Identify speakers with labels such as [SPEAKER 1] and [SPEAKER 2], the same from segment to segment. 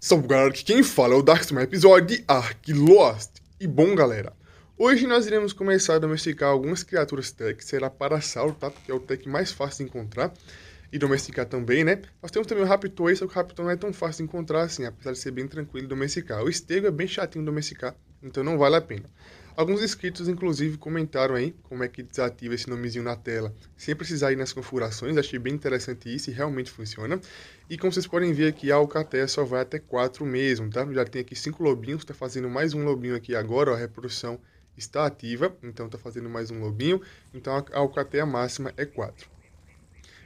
[SPEAKER 1] Salve galera, aqui quem fala é o Darkstorm, episódio de Ark Lost. E bom galera, hoje nós iremos começar a domesticar algumas criaturas tech, será Parasauro, tá? Porque é o tech mais fácil de encontrar e domesticar também, né? Nós temos também o Raptor aí, só que o Raptor não é tão fácil de encontrar assim, apesar de ser bem tranquilo de domesticar. O Stego é bem chatinho de domesticar, então não vale a pena. Alguns inscritos, inclusive, comentaram aí como é que desativa esse nomezinho na tela sem precisar ir nas configurações. Achei bem interessante isso e realmente funciona. E como vocês podem ver aqui, a Alcateia só vai até 4 mesmo, tá? Já tem aqui 5 lobinhos, tá fazendo mais um lobinho aqui agora, ó, a reprodução está ativa, então tá fazendo mais um lobinho. Então a Alcateia máxima é 4.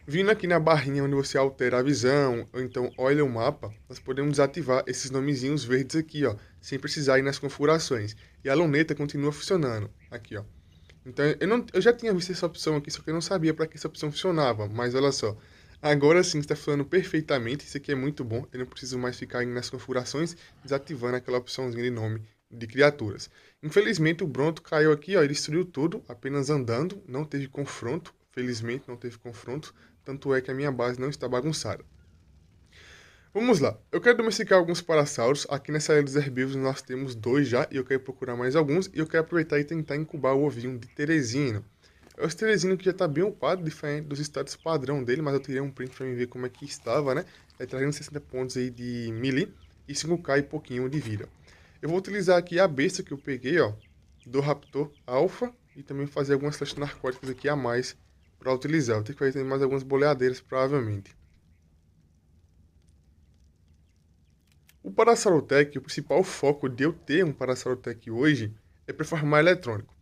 [SPEAKER 1] Vindo aqui na barrinha onde você altera a visão, ou então olha o mapa, nós podemos desativar esses nomezinhos verdes aqui, ó, sem precisar ir nas configurações. E a luneta continua funcionando, aqui, ó. Então, eu já tinha visto essa opção aqui, só que eu não sabia para que essa opção funcionava, mas olha só. Agora sim está funcionando perfeitamente, isso aqui é muito bom, eu não preciso mais ficar indo nas configurações, desativando aquela opçãozinha de nome de criaturas. Infelizmente o Bronto caiu aqui, ó, ele destruiu tudo, apenas andando, não teve confronto, felizmente não teve confronto, tanto é que a minha base não está bagunçada. Vamos lá, eu quero domesticar alguns parassauros, aqui nessa área dos herbívoros nós temos 2 já, e eu quero procurar mais alguns, e eu quero aproveitar e tentar incubar o ovinho de Teresino. É o Teresino que já está bem upado, diferente dos status padrão dele, mas eu tirei um print para ver como é que estava, né? É 360 pontos aí de melee, e 5k e pouquinho de vida. Eu vou utilizar aqui a besta que eu peguei, ó, do Raptor Alpha, e também fazer algumas flechas narcóticas aqui a mais para utilizar. Vou ter que fazer mais algumas boleadeiras, provavelmente. O Parasaurotech, o principal foco de eu ter um Parasaurotech hoje é para farmar eletrônico.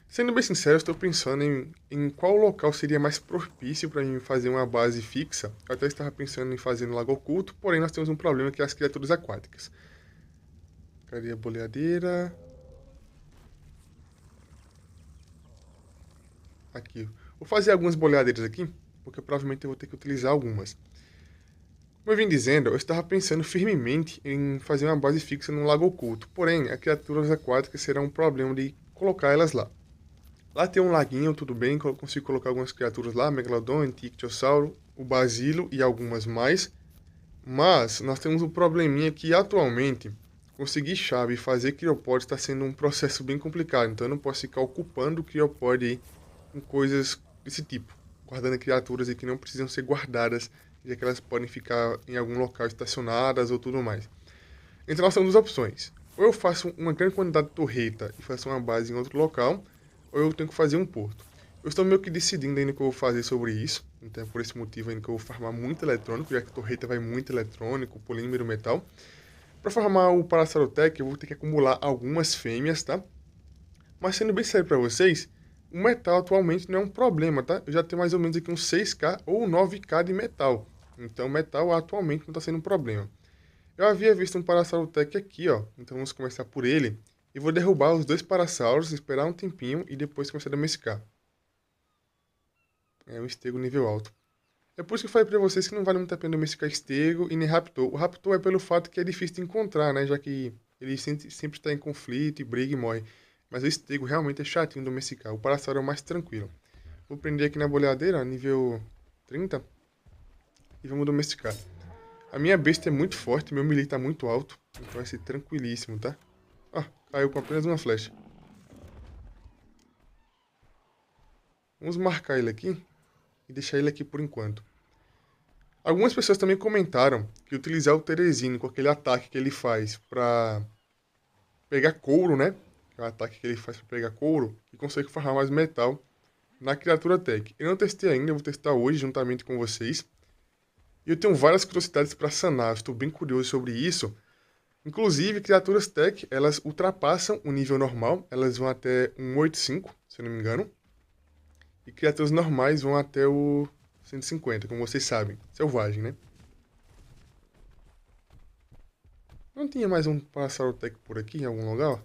[SPEAKER 1] Sendo bem sincero, eu estou pensando em qual local seria mais propício para mim fazer uma base fixa. Eu até estava pensando em fazer no Lago Oculto, porém nós temos um problema que é as criaturas aquáticas. Cadê a boleadeira? Aqui. Vou fazer algumas boleadeiras aqui, porque provavelmente eu vou ter que utilizar algumas. Como eu vim dizendo, eu estava pensando firmemente em fazer uma base fixa no Lago Oculto, porém, as criaturas aquáticas serão um problema de colocar elas lá. Lá tem um laguinho, tudo bem, eu consigo colocar algumas criaturas lá, Megalodon, Ictiosauro, o Basilo e algumas mais, mas nós temos um probleminha que atualmente conseguir chave e fazer criopod está sendo um processo bem complicado, então eu não posso ficar ocupando o criopod aí com coisas desse tipo, guardando criaturas aí que não precisam ser guardadas, já que elas podem ficar em algum local estacionadas ou tudo mais. Então nós temos duas opções. Ou eu faço uma grande quantidade de torreta e faço uma base em outro local, ou eu tenho que fazer um porto. Eu estou meio que decidindo ainda o que eu vou fazer sobre isso, então é por esse motivo ainda que eu vou farmar muito eletrônico, já que a torreta vai muito eletrônico, polímero, metal. Para farmar o Parasaurotech eu vou ter que acumular algumas fêmeas, tá? Mas sendo bem sério para vocês, o metal atualmente não é um problema, tá? Eu já tenho mais ou menos aqui uns 6k ou 9k de metal. Então metal atualmente não está sendo um problema. Eu havia visto um Parasaurotech aqui, ó. Então vamos começar por ele. E vou derrubar os dois Parasauros, esperar um tempinho e depois começar a domesticar. É um Stego nível alto. É por isso que eu falei pra vocês que não vale muito a pena domesticar Stego e nem Raptor. O Raptor é pelo fato que é difícil de encontrar, né? Já que ele sempre está em conflito e briga e morre. Mas o Stego realmente é chatinho de domesticar. O Parasauro é o mais tranquilo. Vou prender aqui na boleadeira, nível 30. E vamos domesticar. A minha besta é muito forte, meu melee tá muito alto. Então vai ser tranquilíssimo, tá? Ah, caiu com apenas uma flecha. Vamos marcar ele aqui e deixar ele aqui por enquanto. Algumas pessoas também comentaram que utilizar o Teresino com aquele ataque que ele faz pra pegar couro, né? Que é o ataque que ele faz pra pegar couro e consegue farmar mais metal na criatura tech. Eu não testei ainda, eu vou testar hoje juntamente com vocês. E eu tenho várias curiosidades para sanar, estou bem curioso sobre isso. Inclusive, criaturas tech, elas ultrapassam o nível normal, elas vão até 185, se eu não me engano. E criaturas normais vão até o 150, como vocês sabem. Selvagem, né? Não tinha mais um Parasaurotech por aqui, em algum lugar?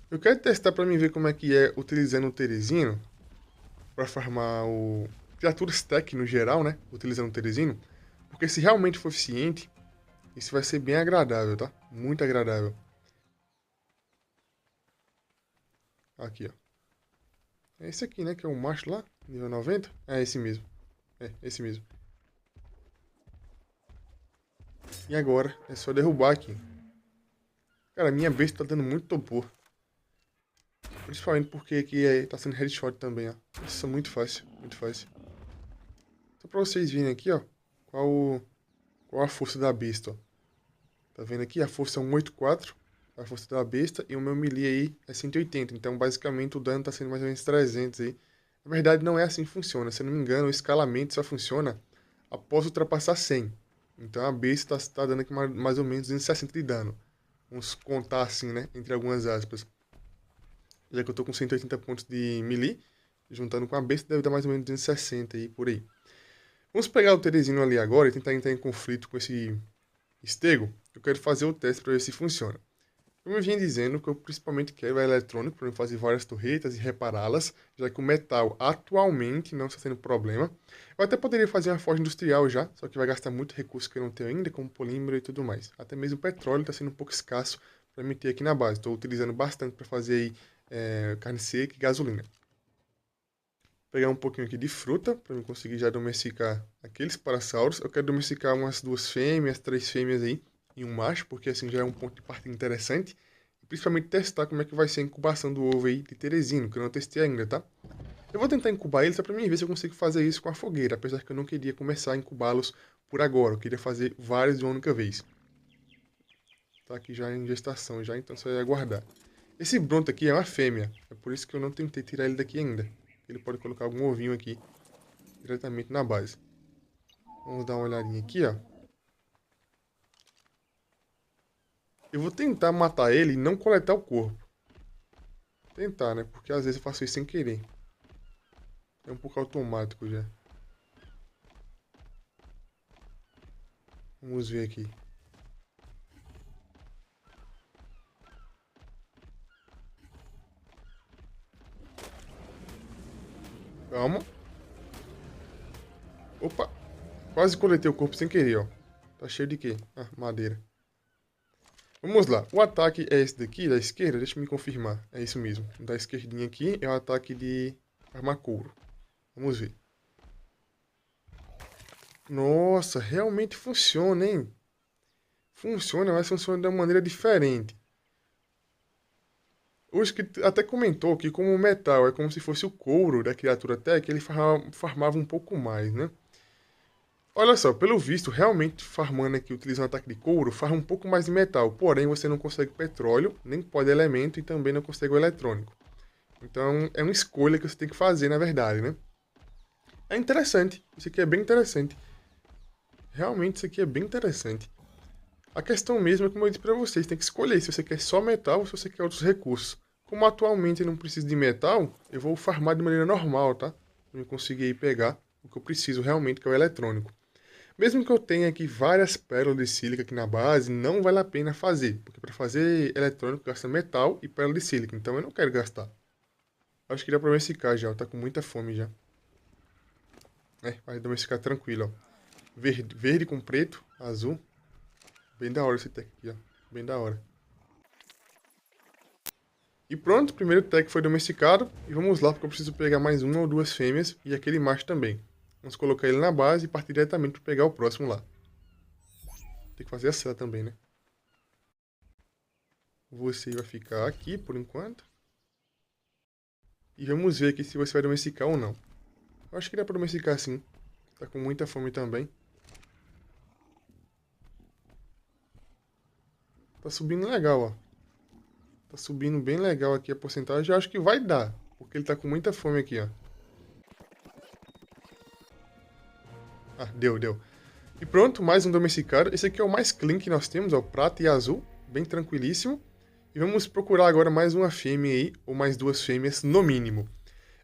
[SPEAKER 1] Eu quero testar pra mim ver como é que é utilizando o Teresino. Pra farmar o... criaturas tech no geral, né? Utilizando o Teresino. Porque se realmente for eficiente, isso vai ser bem agradável, tá? Muito agradável. Aqui, ó. É esse aqui, né? Que é o macho lá, nível 90. É esse mesmo. É, esse mesmo. E agora é só derrubar aqui. Cara, minha besta tá dando muito topor. Principalmente porque aqui tá sendo headshot também, ó. Isso é muito fácil, muito fácil. Só pra vocês verem aqui, ó, qual, qual a força da besta, ó. Tá vendo aqui? A força é 184, a força da besta, e o meu melee aí é 180. Então, basicamente, o dano tá sendo mais ou menos 300 aí. Na verdade, não é assim que funciona. Se eu não me engano, o escalamento só funciona após ultrapassar 100. Então, a besta tá dando aqui mais ou menos 260 de dano. Vamos contar assim, né? Entre algumas aspas. Já que eu tô com 180 pontos de melee, juntando com a besta, deve dar mais ou menos 260 aí, por aí. Vamos pegar o Teresino ali agora e tentar entrar em conflito com esse Estego. Eu quero fazer o teste para ver se funciona. Como eu vinha dizendo, que eu principalmente quero é eletrônico para fazer várias torretas e repará-las, já que o metal atualmente não está sendo problema. Eu até poderia fazer uma forja industrial já, só que vai gastar muito recurso que eu não tenho ainda, como polímero e tudo mais. Até mesmo o petróleo está sendo um pouco escasso para me ter aqui na base. Estou utilizando bastante para fazer aí, carne seca e gasolina. Vou pegar um pouquinho aqui de fruta para eu conseguir já domesticar aqueles parassauros. Eu quero domesticar umas 2 fêmeas, 3 fêmeas aí e um macho, porque assim já é um ponto de partida interessante. E principalmente testar como é que vai ser a incubação do ovo aí de Teresino, que eu não testei ainda, tá? Eu vou tentar incubar ele só para mim ver se eu consigo fazer isso com a fogueira, apesar que eu não queria começar a incubá-los por agora. Eu queria fazer vários de uma única vez. Tá aqui já em gestação já, então só ia aguardar. Esse Bronto aqui é uma fêmea, é por isso que eu não tentei tirar ele daqui ainda. Ele pode colocar algum ovinho aqui diretamente na base. Vamos dar uma olhadinha aqui, ó. Eu vou tentar matar ele e não coletar o corpo. Tentar, né? Porque às vezes eu faço isso sem querer. É um pouco automático já. Vamos ver aqui. Calma. Opa! Quase coletei o corpo sem querer, ó. Tá cheio de quê? Ah, madeira. Vamos lá. O ataque é esse daqui, da esquerda? Deixa eu me confirmar. É isso mesmo. Da esquerdinha aqui é o ataque de armacouro. Vamos ver. Nossa, realmente funciona, hein? Funciona, mas funciona de uma maneira diferente. O Script até comentou que como o metal é como se fosse o couro da criatura até, que ele farmava um pouco mais, né? Olha só, pelo visto, realmente farmando aqui utilizando ataque de couro, farma um pouco mais de metal, porém você não consegue petróleo, nem pode elemento e também não consegue o eletrônico. Então é uma escolha que você tem que fazer, na verdade, né? É interessante, isso aqui é bem interessante. Realmente isso aqui é bem interessante. A questão mesmo é como eu disse pra vocês, tem que escolher se você quer só metal ou se você quer outros recursos. Como atualmente eu não preciso de metal, eu vou farmar de maneira normal, tá? Pra eu conseguir pegar o que eu preciso realmente, que é o eletrônico. Mesmo que eu tenha aqui várias pérolas de sílica aqui na base, não vale a pena fazer. Porque para fazer eletrônico gasta metal e pérola de sílica, então eu não quero gastar. Acho que dá pra domesticar já, tá com muita fome já. É, vai domesticar tranquilo, ó. Verde, verde com preto, azul. Bem da hora esse tech aqui, ó. Bem da hora. E pronto, o primeiro tech foi domesticado. E vamos lá, porque eu preciso pegar mais uma ou 2 fêmeas e aquele macho também. Vamos colocar ele na base e partir diretamente para pegar o próximo lá. Tem que fazer a cela também, né? Você vai ficar aqui por enquanto. E vamos ver aqui se você vai domesticar ou não. Eu acho que dá pra domesticar sim. Tá com muita fome também. Tá subindo legal, ó. Tá subindo bem legal aqui a porcentagem. Eu acho que vai dar. Porque ele tá com muita fome aqui, ó. Ah, deu, deu. E pronto, mais um domesticado. Esse aqui é o mais clean que nós temos, ó. Prata e azul. Bem tranquilíssimo. E vamos procurar agora mais uma fêmea aí. Ou mais 2 fêmeas no mínimo.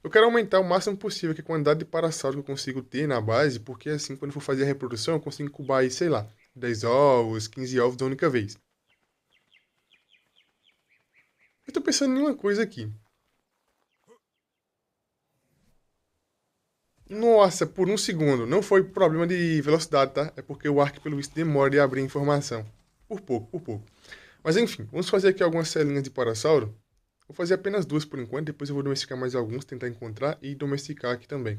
[SPEAKER 1] Eu quero aumentar o máximo possível aqui a quantidade de parassauros que eu consigo ter na base, porque assim, quando eu for fazer a reprodução, eu consigo incubar aí, sei lá, 10 ovos, 15 ovos da única vez. Eu tô pensando em uma coisa aqui. Nossa, por um segundo. Não foi problema de velocidade, tá? É porque o Ark, pelo visto, demora de abrir informação. Por pouco, por pouco. Mas enfim, vamos fazer aqui algumas celinhas de parassauro. Vou fazer apenas 2 por enquanto, depois eu vou domesticar mais alguns, tentar encontrar e domesticar aqui também.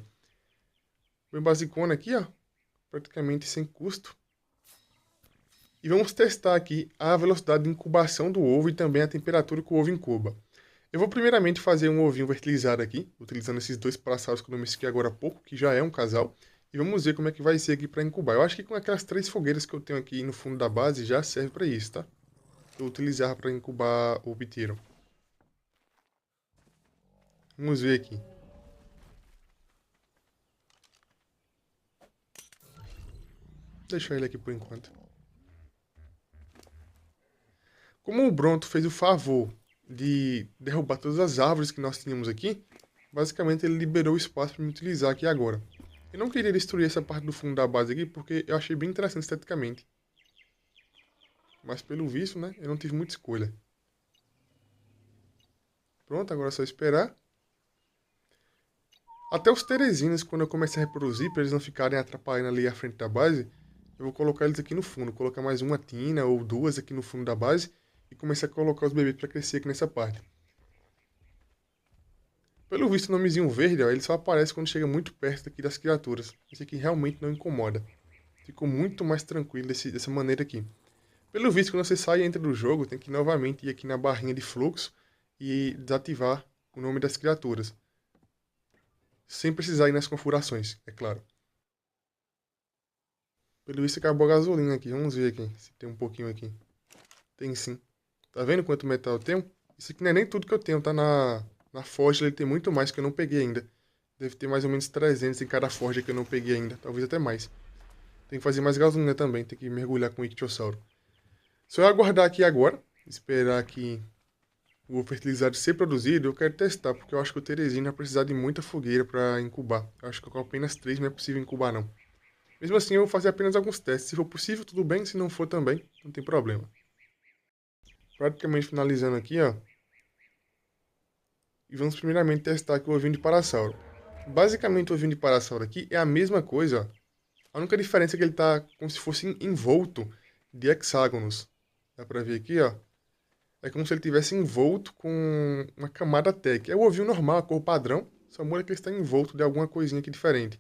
[SPEAKER 1] Bem basicona aqui, ó. Praticamente sem custo. E vamos testar aqui a velocidade de incubação do ovo e também a temperatura que o ovo incuba. Eu vou primeiramente fazer um ovinho fertilizado aqui, utilizando esses dois parassauros que eu domestiquei agora há pouco, que já é um casal. E vamos ver como é que vai ser aqui para incubar. Eu acho que com aquelas 3 fogueiras que eu tenho aqui no fundo da base já serve para isso, tá? Eu vou utilizar para incubar o piteiro. Vamos ver aqui. Deixa ele aqui por enquanto. Como o Bronto fez o favor de derrubar todas as árvores que nós tínhamos aqui, basicamente ele liberou o espaço para me utilizar aqui agora. Eu não queria destruir essa parte do fundo da base aqui, porque eu achei bem interessante esteticamente. Mas pelo visto, né, eu não tive muita escolha. Pronto, agora é só esperar. Até os teresinhos, quando eu comecei a reproduzir, para eles não ficarem atrapalhando ali a frente da base, eu vou colocar eles aqui no fundo. Vou colocar mais uma tina ou duas aqui no fundo da base e começar a colocar os bebês para crescer aqui nessa parte. Pelo visto, o nomezinho verde, ó, ele só aparece quando chega muito perto aqui das criaturas. Esse aqui realmente não incomoda. Ficou muito mais tranquilo dessa maneira aqui. Pelo visto, quando você sai e entra do jogo, tem que novamente ir aqui na barrinha de fluxo e desativar o nome das criaturas. Sem precisar ir nas configurações, é claro. Pelo visto, acabou a gasolina aqui. Vamos ver aqui se tem um pouquinho aqui. Tem sim. Tá vendo quanto metal eu tenho? Isso aqui não é nem tudo que eu tenho, tá? Na forja ele tem muito mais que eu não peguei ainda. Deve ter mais ou menos 300 em cada forja que eu não peguei ainda. Talvez até mais. Tem que fazer mais gasolina também. Tem que mergulhar com o ictiossauro. Só eu aguardar aqui agora. Esperar aqui o fertilizado ser produzido. Eu quero testar, porque eu acho que o Terezinho vai precisar de muita fogueira para incubar. Eu acho que com apenas 3 não é possível incubar não. Mesmo assim eu vou fazer apenas alguns testes. Se for possível, tudo bem. Se não for também, não tem problema. Praticamente finalizando aqui, ó. E vamos primeiramente testar aqui o ovinho de parasauro. Basicamente o ovinho de parasauro aqui é a mesma coisa, ó. A única diferença é que ele tá como se fosse envolto de hexágonos. Dá pra ver aqui, ó. É como se ele tivesse envolto com uma camada tech. É o ovinho normal, a cor padrão. Só muda que ele está envolto de alguma coisinha aqui diferente.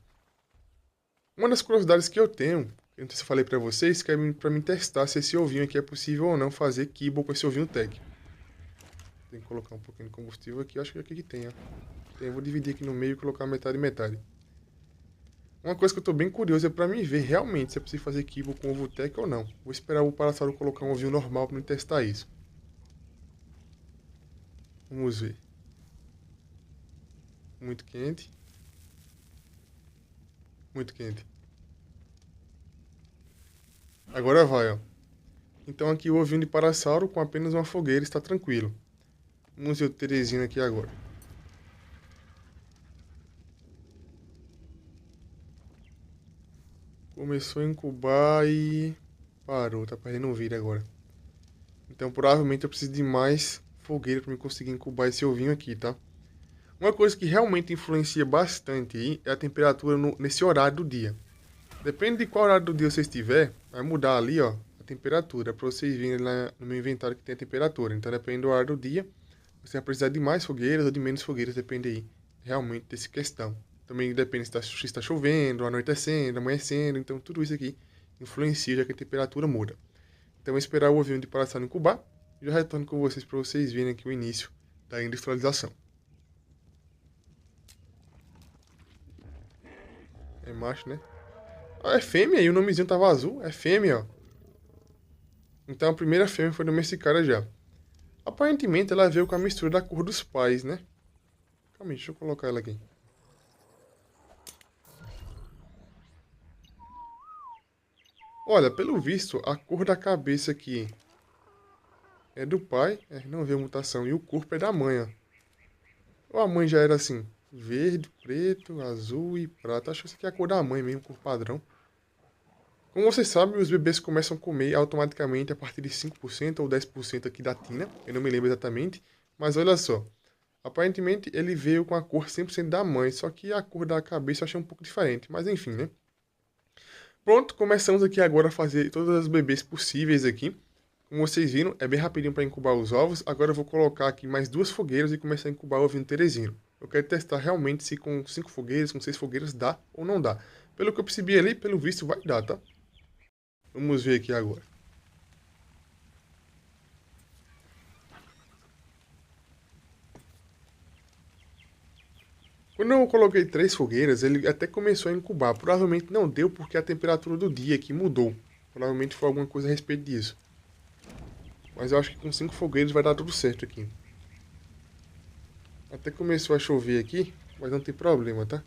[SPEAKER 1] Uma das curiosidades que eu tenho, eu não sei se eu falei pra vocês, que é pra mim testar se esse ovinho aqui é possível ou não fazer kibble com esse ovinho tech. Tem que colocar um pouquinho de combustível aqui, acho que aqui que tem, ó. Então, eu vou dividir aqui no meio e colocar metade e metade. Uma coisa que eu tô bem curioso é pra mim ver realmente se é possível fazer kibble com ovo tech ou não. Vou esperar o parasauro colocar um ovinho normal pra mim testar isso. Vamos ver. Muito quente. Muito quente. Agora vai, ó. Então aqui o ovinho de parasauro com apenas uma fogueira está tranquilo. Vamos ver o Terezinho aqui agora. Começou a incubar e parou, tá perdendo vida agora. Então provavelmente eu preciso de mais fogueira para me conseguir incubar esse ovinho aqui, tá? Uma coisa que realmente influencia bastante aí é a temperatura nesse horário do dia. Depende de qual horário do dia você estiver, vai mudar ali, ó, a temperatura, para vocês verem lá no meu inventário que tem a temperatura. Então depende do horário do dia, você vai precisar de mais fogueiras ou de menos fogueiras, depende aí realmente dessa questão. Também depende se está chovendo, anoitecendo, amanhecendo, então tudo isso aqui influencia já que a temperatura muda. Então vou esperar o ovinho de parasauro incubar e já retorno com vocês para vocês verem aqui o início da industrialização. É macho, né? Ah, é fêmea e o nomezinho tava azul, é fêmea, ó. Então a primeira fêmea foi domesticada já. Aparentemente ela veio com a mistura da cor dos pais, né? Calma aí, deixa eu colocar ela aqui. Olha, pelo visto, a cor da cabeça aqui é do pai, não veio mutação, e o corpo é da mãe, ó. Ou a mãe já era assim, verde, preto, azul e prata. Acho que essa aqui é a cor da mãe mesmo, cor padrão. Como vocês sabem, os bebês começam a comer automaticamente a partir de 5% ou 10% aqui da tina. Eu não me lembro exatamente, mas olha só. Aparentemente ele veio com a cor 100% da mãe, só que a cor da cabeça eu achei um pouco diferente, mas enfim, né? Pronto, começamos aqui agora a fazer todas as bebês possíveis aqui. Como vocês viram, é bem rapidinho para incubar os ovos. Agora eu vou colocar aqui mais 2 fogueiras e começar a incubar o ovinho Terezinho. Eu quero testar realmente se com 5 fogueiras, com 6 fogueiras dá ou não dá. Pelo que eu percebi ali, pelo visto vai dar, tá? Vamos ver aqui agora. Quando eu coloquei 3 fogueiras, ele até começou a incubar. Provavelmente não deu porque a temperatura do dia aqui mudou. Provavelmente foi alguma coisa a respeito disso. Mas eu acho que com 5 fogueiras vai dar tudo certo aqui. Até começou a chover aqui, mas não tem problema, tá?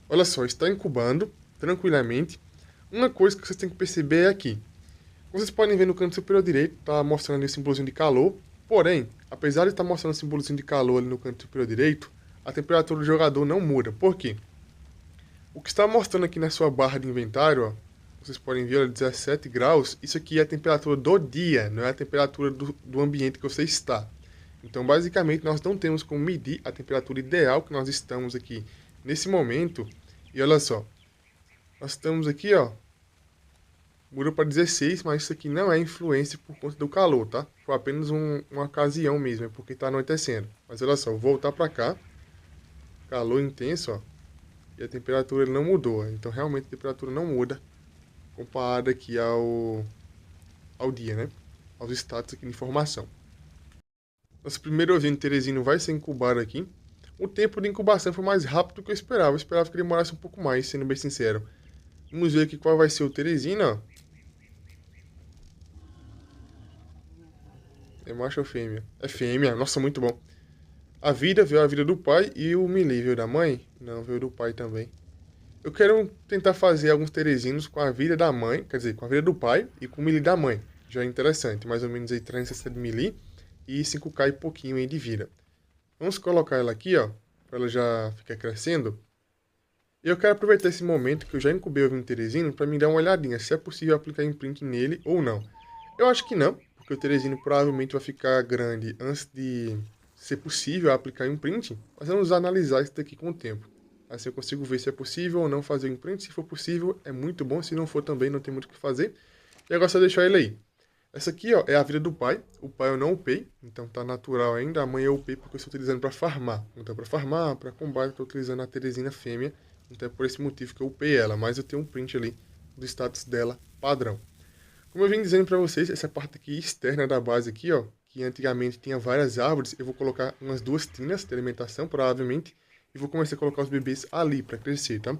[SPEAKER 1] Olha só, está incubando tranquilamente. Uma coisa que vocês têm que perceber é aqui. Vocês podem ver no canto superior direito, tá mostrando ali o símbolozinho de calor. Porém, apesar de estar mostrando o símbolozinho de calor ali no canto superior direito, a temperatura do jogador não muda. Por quê? O que está mostrando aqui na sua barra de inventário, ó, vocês podem ver, ó, 17 graus, isso aqui é a temperatura do dia, não é a temperatura do ambiente que você está. Então, basicamente, nós não temos como medir a temperatura ideal que nós estamos aqui nesse momento. E olha só, nós estamos aqui, ó, mudou para 16, mas isso aqui não é influência por conta do calor, tá? Foi apenas uma ocasião mesmo, é porque está anoitecendo. Mas olha só, vou voltar para cá, calor intenso, ó, e a temperatura não mudou. Então, realmente, a temperatura não muda comparado aqui ao dia, né? Aos status aqui de informação. Nosso primeiro ovinho Teresino vai ser incubado aqui. O tempo de incubação foi mais rápido do que eu esperava. Eu esperava que ele demorasse um pouco mais, sendo bem sincero. Vamos ver aqui qual vai ser o Teresino, ó. É macho ou fêmea? É fêmea. Nossa, muito bom. A vida veio a vida do pai e o Melee veio da mãe? Não, veio do pai também. Eu quero tentar fazer alguns Teresinos com a vida da mãe, quer dizer, com a vida do pai e com o Melee da mãe. Já é interessante, mais ou menos aí 360 de Melee e 5k e pouquinho aí de vida. Vamos colocar ela aqui, ó, para ela já ficar crescendo. E eu quero aproveitar esse momento que eu já incubei o vinho Teresino para me dar uma olhadinha se é possível aplicar imprint nele ou não. Eu acho que não, porque o Teresino provavelmente vai ficar grande antes de ser possível aplicar imprint, mas vamos analisar isso daqui com o tempo. Assim eu consigo ver se é possível ou não fazer o imprint. Se for possível, é muito bom. Se não for também, não tem muito o que fazer. E agora é só deixar ele aí. Essa aqui, ó, é a vida do pai. O pai eu não upei, então tá natural ainda. A mãe eu upei porque eu estou utilizando para farmar. Então para farmar, para combate, eu estou utilizando a Teresina fêmea. Então é por esse motivo que eu upei ela. Mas eu tenho um print ali do status dela padrão. Como eu vim dizendo para vocês, essa parte aqui externa da base aqui, ó, que antigamente tinha várias árvores, eu vou colocar umas 2 tinas de alimentação, provavelmente, e vou começar a colocar os bebês ali para crescer, tá?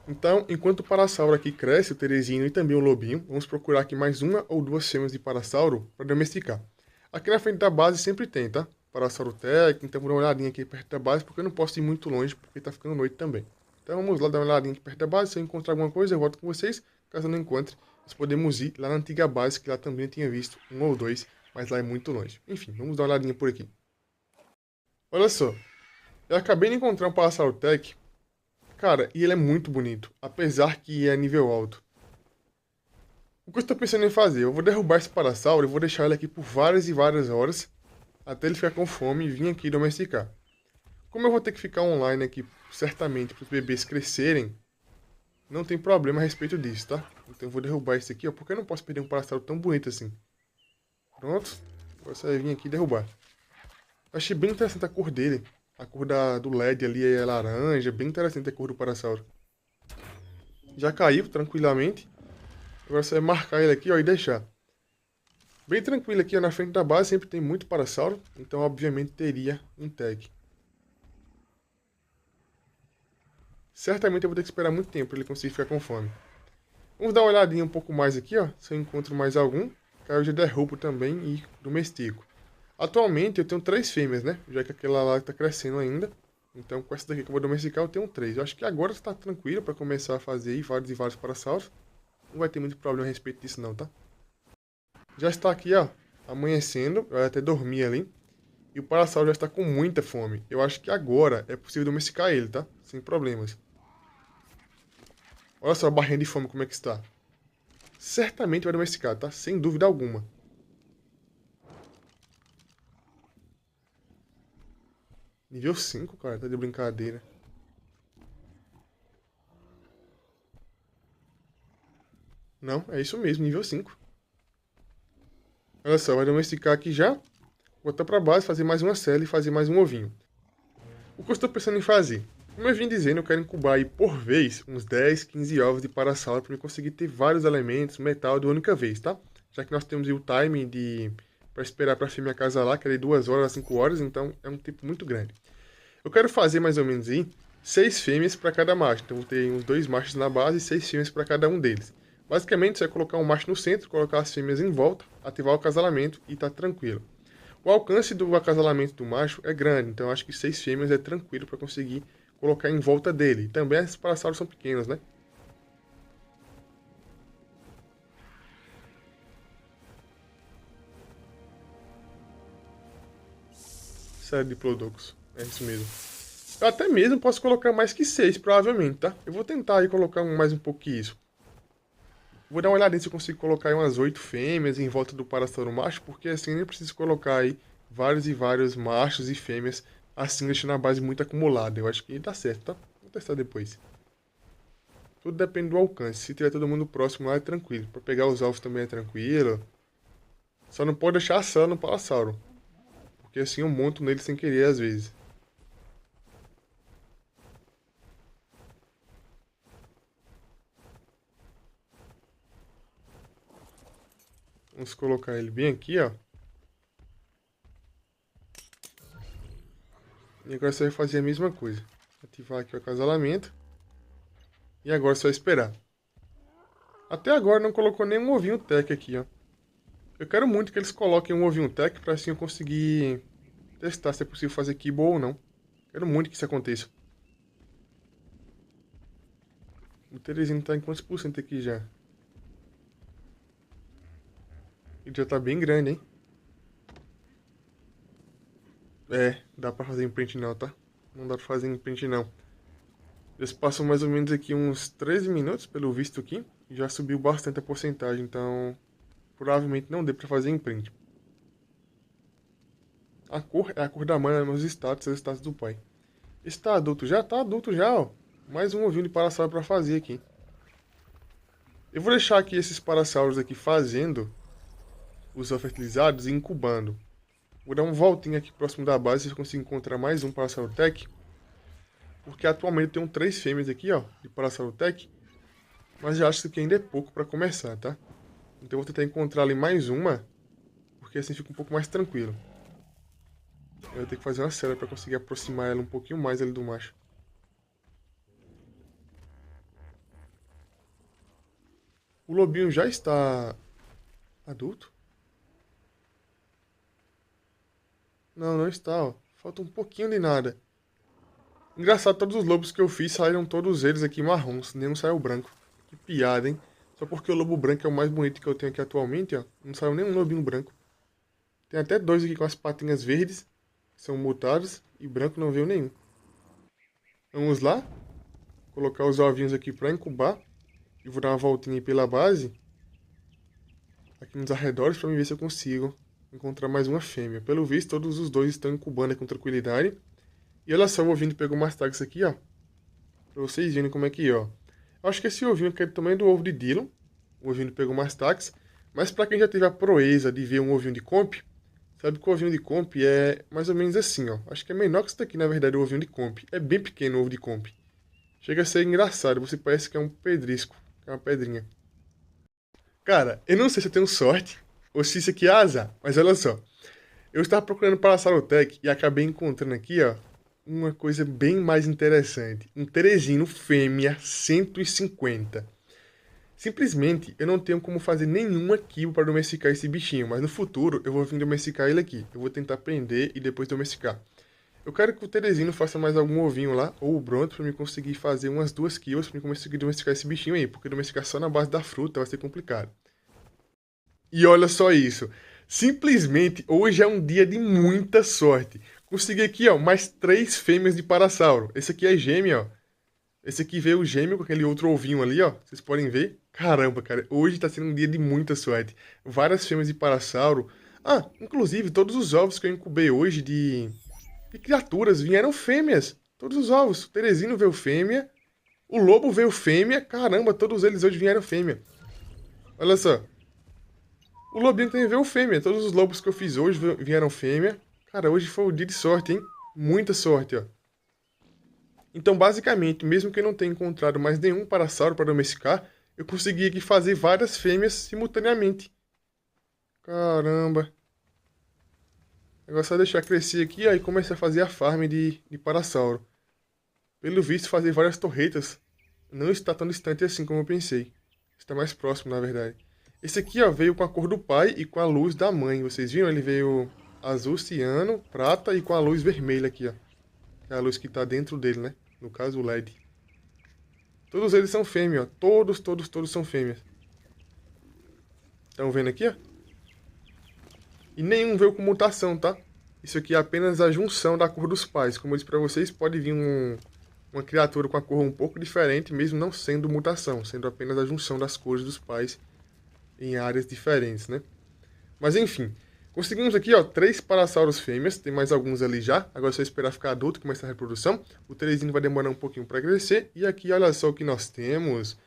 [SPEAKER 1] Então, enquanto o Parasauro aqui cresce, o Teresino e também o Lobinho, vamos procurar aqui mais 1 ou 2 fêmeas de Parasauro para domesticar. Aqui na frente da base sempre tem, tá? Parasauro Tech, então vou dar uma olhadinha aqui perto da base, porque eu não posso ir muito longe, porque tá ficando noite também. Então vamos lá dar uma olhadinha aqui perto da base, se eu encontrar alguma coisa eu volto com vocês, caso eu não encontre, nós podemos ir lá na antiga base, que lá também eu tinha visto 1 ou 2, mas lá é muito longe. Enfim, vamos dar uma olhadinha por aqui. Olha só, eu acabei de encontrar um Parasauro Tech. Cara, e ele é muito bonito, apesar que é nível alto. O que eu estou pensando em fazer? Eu vou derrubar esse Parasauro e vou deixar ele aqui por várias e várias horas, até ele ficar com fome e vir aqui domesticar. Como eu vou ter que ficar online aqui, certamente, para os bebês crescerem, não tem problema a respeito disso, tá? Então eu vou derrubar esse aqui, ó, porque eu não posso perder um Parasauro tão bonito assim. Pronto, agora você vai vir aqui e derrubar. Eu achei bem interessante a cor dele. A cor do LED ali é laranja, bem interessante a cor do Parasauro. Já caiu tranquilamente. Agora você vai marcar ele aqui, ó, e deixar. Bem tranquilo aqui, ó, na frente da base, sempre tem muito Parasauro. Então, obviamente, teria um tag. Certamente eu vou ter que esperar muito tempo para ele conseguir ficar com fome. Vamos dar uma olhadinha um pouco mais aqui, ó. Se eu encontro mais algum. Que aí eu já derrubo também e domestico. Atualmente eu tenho 3 fêmeas, né? Já que aquela lá está crescendo ainda. Então com essa daqui que eu vou domesticar eu tenho 3. Eu acho que agora está tranquilo para começar a fazer aí vários e vários Parasauros. Não vai ter muito problema a respeito disso não, tá? Já está aqui, ó, amanhecendo. Eu até dormir ali. E o Parasauro já está com muita fome. Eu acho que agora é possível domesticar ele, tá? Sem problemas. Olha só a barrinha de fome como é que está. Certamente vai domesticar, tá? Sem dúvida alguma. Nível 5, cara, tá de brincadeira. Não, é isso mesmo, nível 5. Olha só, vai domesticar aqui já. Botar pra base, fazer mais uma cela e fazer mais um ovinho. O que eu estou pensando em fazer? Como eu vim dizendo, eu quero incubar aí por vez uns 10, 15 ovos de parasauro para eu conseguir ter vários elementos, metal de uma única vez, tá? Já que nós temos aí o time para esperar para fêmea acasalar, que é de 2 horas a 5 horas, então é um tempo muito grande. Eu quero fazer mais ou menos aí 6 fêmeas para cada macho. Então vou ter uns 2 machos na base e 6 fêmeas para cada um deles. Basicamente você vai colocar um macho no centro, colocar as fêmeas em volta, ativar o acasalamento e tá tranquilo. O alcance do acasalamento do macho é grande, então eu acho que 6 fêmeas é tranquilo para conseguir colocar em volta dele. Também as parassauros são pequenos, né? Série de Diplodocus, é isso mesmo. Eu até mesmo posso colocar mais que 6, provavelmente, tá? Eu vou tentar aí colocar mais um pouco que isso. Vou dar uma olhadinha se eu consigo colocar aí umas 8 fêmeas em volta do parasauro macho, porque assim eu preciso colocar aí vários e vários machos e fêmeas, assim deixando a base muito acumulada. Eu acho que dá certo, tá? Vou testar depois. Tudo depende do alcance. Se tiver todo mundo próximo lá é tranquilo. Pra pegar os alvos também é tranquilo. Só não pode deixar a sala no parasauro, porque assim eu monto nele sem querer às vezes. Vamos colocar ele bem aqui, ó. E agora você vai fazer a mesma coisa. Ativar aqui o acasalamento. E agora só esperar. Até agora não colocou nenhum ovinho tech aqui, ó. Eu quero muito que eles coloquem um ovinho tech pra assim eu conseguir testar se é possível fazer Kibo ou não. Quero muito que isso aconteça. O Terezinho tá em quantos por cento aqui já? Ele já tá bem grande, hein? É, dá pra fazer imprint não, tá? Não dá pra fazer imprint não. Eles passam mais ou menos aqui uns 13 minutos, pelo visto aqui. E já subiu bastante a porcentagem, então provavelmente não dê pra fazer imprint. A cor é a cor da mãe nos status, é o status do pai. Está adulto já? Tá adulto já, ó. Mais um ovinho de parasauro pra fazer aqui. Eu vou deixar aqui esses parasauros aqui fazendo os fertilizados e incubando. Vou dar uma voltinha aqui próximo da base, se eu consigo encontrar mais um Parasaurotech. Porque atualmente eu tenho 3 fêmeas aqui, ó, de Parasaurotech. Mas eu acho que ainda é pouco para começar, tá? Então eu vou tentar encontrar ali mais uma, porque assim fica um pouco mais tranquilo. Eu vou ter que fazer uma cela para conseguir aproximar ela um pouquinho mais ali do macho. O lobinho já está adulto? Não, não está, ó. Falta um pouquinho de nada. Engraçado, todos os lobos que eu fiz saíram todos eles aqui marrons, nenhum saiu branco. Que piada, hein? Só porque o lobo branco é o mais bonito que eu tenho aqui atualmente, ó. Não saiu nenhum lobinho branco. Tem até 2 aqui com as patinhas verdes, que são mutados, e branco não veio nenhum. Vamos lá, colocar os ovinhos aqui para incubar. E vou dar uma voltinha aí pela base, aqui nos arredores, para ver se eu consigo encontrar mais uma fêmea. Pelo visto, todos os dois estão incubando com tranquilidade. E olha só, o ovinho pegou mais tags aqui, ó. Pra vocês verem como é que é, ó. Eu acho que esse ovinho aqui é do tamanho do ovo de Dylan. O ovinho pegou mais tags. Mas pra quem já teve a proeza de ver um ovinho de comp, sabe que o ovinho de comp é mais ou menos assim, ó. Acho que é menor que isso daqui, na verdade, o ovinho de comp. É bem pequeno o ovo de comp. Chega a ser engraçado, você parece que é um pedrisco, que é uma pedrinha. Cara, eu não sei se eu tenho sorte ou se isso aqui é azar, mas olha só. Eu estava procurando para a Sarotec e acabei encontrando aqui, ó, uma coisa bem mais interessante. Um Teresino fêmea 150. Simplesmente, eu não tenho como fazer nenhuma kill para domesticar esse bichinho, mas no futuro eu vou vir domesticar ele aqui. Eu vou tentar prender e depois domesticar. Eu quero que o Teresino faça mais algum ovinho lá, ou o Bronto, para me conseguir fazer umas 2 kills para me conseguir domesticar esse bichinho aí, porque domesticar só na base da fruta vai ser complicado. E olha só isso. Simplesmente, hoje é um dia de muita sorte. Consegui aqui, ó, mais 3 fêmeas de parasauro. Esse aqui é gêmeo, ó. Esse aqui veio gêmeo com aquele outro ovinho ali, ó. Vocês podem ver. Caramba, cara. Hoje tá sendo um dia de muita sorte. Várias fêmeas de parasauro. Ah, inclusive, todos os ovos que eu incubei hoje de criaturas vieram fêmeas. Todos os ovos. O Teresino veio fêmea. O lobo veio fêmea. Caramba, todos eles hoje vieram fêmea. Olha só. O lobinho também veio fêmea. Todos os lobos que eu fiz hoje vieram fêmea. Cara, hoje foi o dia de sorte, hein? Muita sorte, ó. Então, basicamente, mesmo que eu não tenha encontrado mais nenhum parasauro para domesticar, eu consegui aqui fazer várias fêmeas simultaneamente. Caramba. Agora é só deixar crescer aqui, aí começar a fazer a farm de parasauro. Pelo visto, fazer várias torretas não está tão distante assim como eu pensei. Está mais próximo, na verdade. Esse aqui, ó, veio com a cor do pai e com a luz da mãe. Vocês viram? Ele veio azul, ciano, prata e com a luz vermelha aqui, ó. Que é a luz que está dentro dele, né? No caso, o LED. Todos eles são fêmeas, ó. Todos são fêmeas. Estão vendo aqui, ó? E nenhum veio com mutação, tá? Isso aqui é apenas a junção da cor dos pais. Como eu disse pra vocês, pode vir uma criatura com a cor um pouco diferente, mesmo não sendo mutação, sendo apenas a junção das cores dos pais em áreas diferentes, né? Mas enfim, conseguimos aqui, ó, 3 parasauros fêmeas, tem mais alguns ali já. Agora é só esperar ficar adulto e começar a reprodução. O trezinho vai demorar um pouquinho para crescer. E aqui, olha só o que nós temos.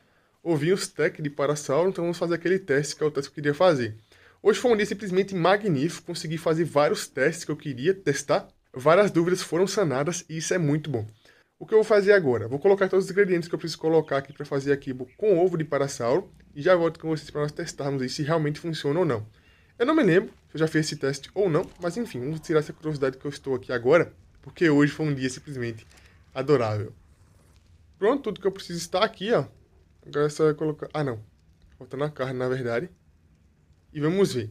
[SPEAKER 1] Ovinhos tech de parasauro, então vamos fazer aquele teste que é o teste que eu queria fazer. Hoje foi um dia simplesmente magnífico, consegui fazer vários testes que eu queria testar. Várias dúvidas foram sanadas e isso é muito bom. O que eu vou fazer agora? Vou colocar todos os ingredientes que eu preciso colocar aqui para fazer a quibo com ovo de parasauro. E já volto com vocês para nós testarmos aí se realmente funciona ou não. Eu não me lembro se eu já fiz esse teste ou não, mas enfim, vamos tirar essa curiosidade que eu estou aqui agora, porque hoje foi um dia simplesmente adorável. Pronto, tudo que eu preciso está aqui, ó. Agora é só colocar... Ah, não. Faltando a carne, na verdade. E vamos ver.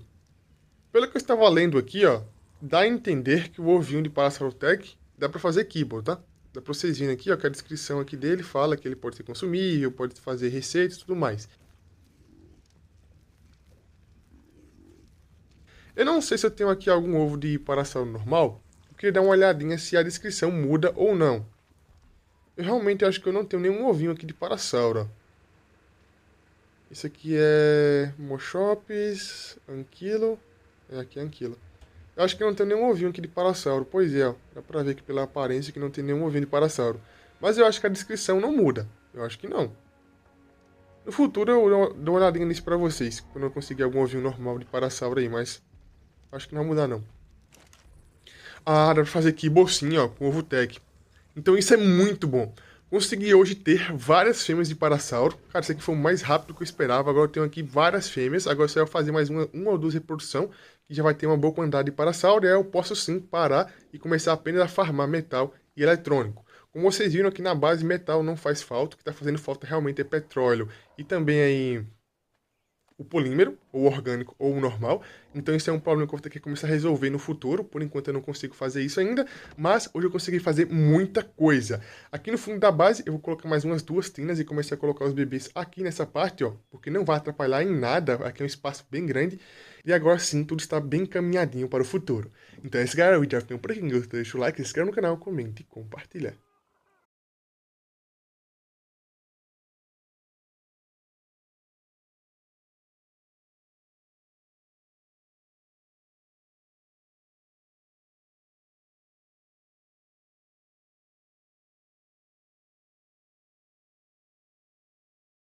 [SPEAKER 1] Pelo que eu estava lendo aqui, ó, dá a entender que o ovinho de Parasaurotech dá para fazer kibble, tá? Dá pra vocês verem aqui, ó, que a descrição aqui dele fala que ele pode ser consumível, pode fazer receitas e tudo mais. Eu não sei se eu tenho aqui algum ovo de parasauro normal. Eu queria dar uma olhadinha se a descrição muda ou não. Eu realmente acho que eu não tenho nenhum ovinho aqui de parasauro, ó. Esse aqui é Mochops, Anquilo. Aqui é Anquilo. Eu acho que eu não tenho nenhum ovinho aqui de parasauro. Pois é, ó. Dá pra ver aqui pela aparência que não tem nenhum ovinho de parasauro. Mas eu acho que a descrição não muda. Eu acho que não. No futuro eu dou uma olhadinha nisso pra vocês. Quando eu conseguir algum ovinho normal de parasauro aí, mas... acho que não vai mudar não. Ah, dá pra fazer aqui bolsinha, ó, com ovo tech. Então isso é muito bom. Consegui hoje ter várias fêmeas de parasauro. Cara, isso aqui foi o mais rápido que eu esperava. Agora eu tenho aqui várias fêmeas. Agora só eu fazer mais uma ou duas reprodução, que já vai ter uma boa quantidade de parasauro. E aí eu posso sim parar e começar apenas a farmar metal e eletrônico. Como vocês viram aqui na base, metal não faz falta. O que está fazendo falta realmente é petróleo. E também aí o polímero, ou orgânico, ou o normal. Então isso é um problema que eu vou ter que começar a resolver no futuro. Por enquanto eu não consigo fazer isso ainda, mas hoje eu consegui fazer muita coisa. Aqui no fundo da base eu vou colocar mais umas 2 tinas e começar a colocar os bebês aqui nessa parte, ó, porque não vai atrapalhar em nada. Aqui é um espaço bem grande. E agora sim, tudo está bem caminhadinho para o futuro. Então é isso, galera. O vídeo já tem por aqui. Deixa o like, se inscreva no canal, comente e compartilha.